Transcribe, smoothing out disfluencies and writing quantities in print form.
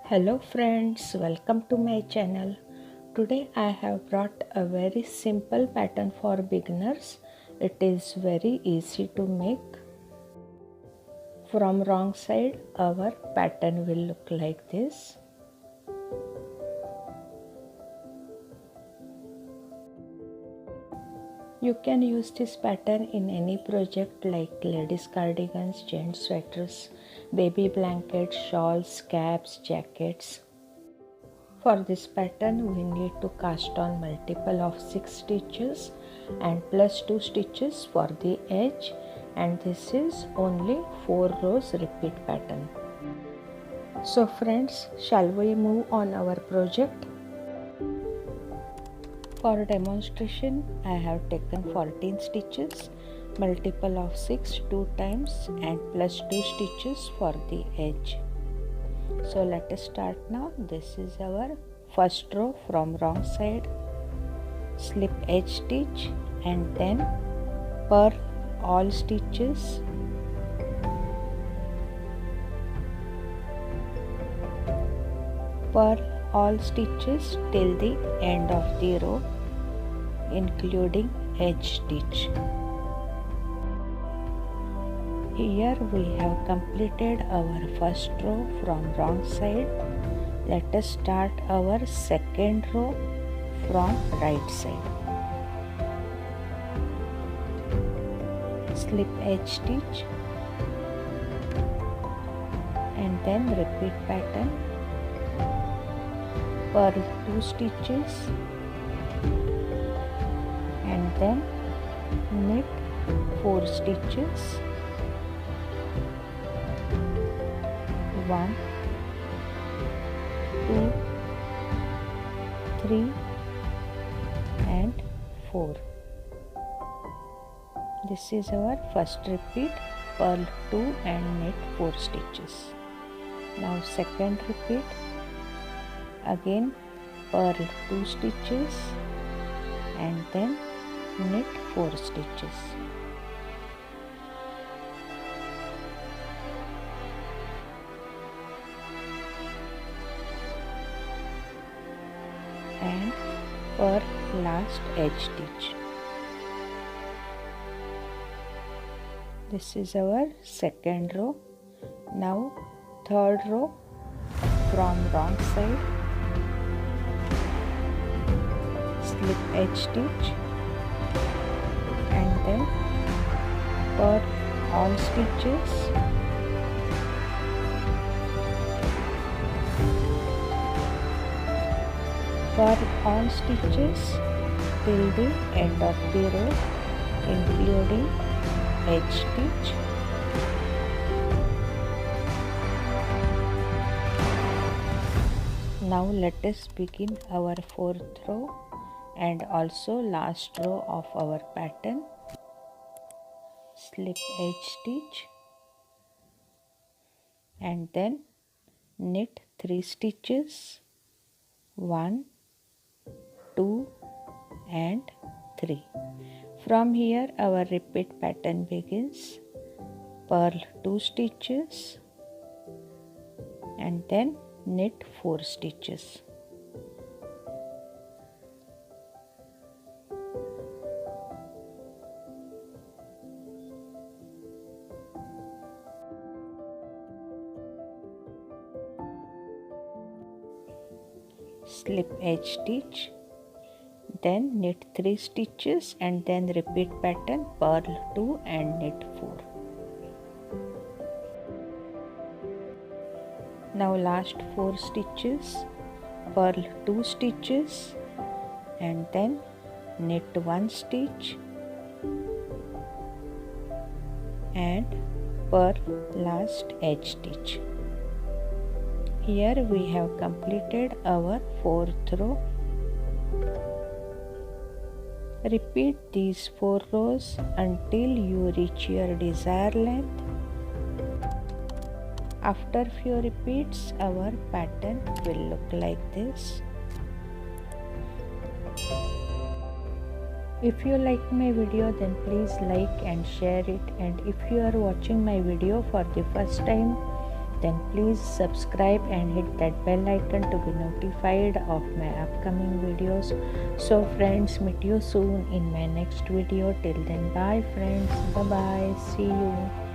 Hello friends, welcome to my channel. Today I have brought a very simple pattern for beginners. It is very easy to make. From wrong side, our pattern will look like this. You can use this pattern in any project like ladies cardigans, gents sweaters, baby blankets, shawls, caps, jackets. For this pattern we need to cast on multiple of 6 stitches and plus 2 stitches for the edge, and this is only 4 rows repeat pattern. So friends, shall we move on our project? For demonstration I have taken 14 stitches, multiple of 6 2 times and plus 2 stitches for the edge. So let us start now. This is our first row from wrong side. Slip edge stitch and then purl all stitches. Purl all stitches till the end of the row, including edge stitch. Here we have completed our first row from wrong side. Let us start our second row from right side. Slip edge stitch and then repeat pattern. Purl 2 stitches and then knit 4 stitches. 1 2 3 and 4. This is our first repeat. Purl 2 and knit 4 stitches. Now second repeat. Again purl 2 stitches and then knit 4 stitches. And purl last edge stitch. This is our second row. Now third row from wrong side. Slip edge stitch and then purl all stitches. Purl all stitches till the end of the row, including edge stitch. Now let us begin our fourth row and also last row of our pattern. Slip edge stitch and then knit 3 stitches. 1 2 and 3. From here our repeat pattern begins. Purl 2 stitches and then knit 4 stitches. Slip edge stitch, then knit 3 stitches and then repeat pattern. Purl 2 and knit 4. Now last 4 stitches, purl 2 stitches and then knit 1 stitch and purl last edge stitch. Here we have completed our fourth row. Repeat these 4 rows until you reach your desired length. After few repeats, our pattern will look like this. If you like my video, then please like and share it, and if you are watching my video for the first time, then please subscribe and hit that bell icon to be notified of my upcoming videos. So friends, meet you soon in my next video. Till then, bye friends, bye bye, see you.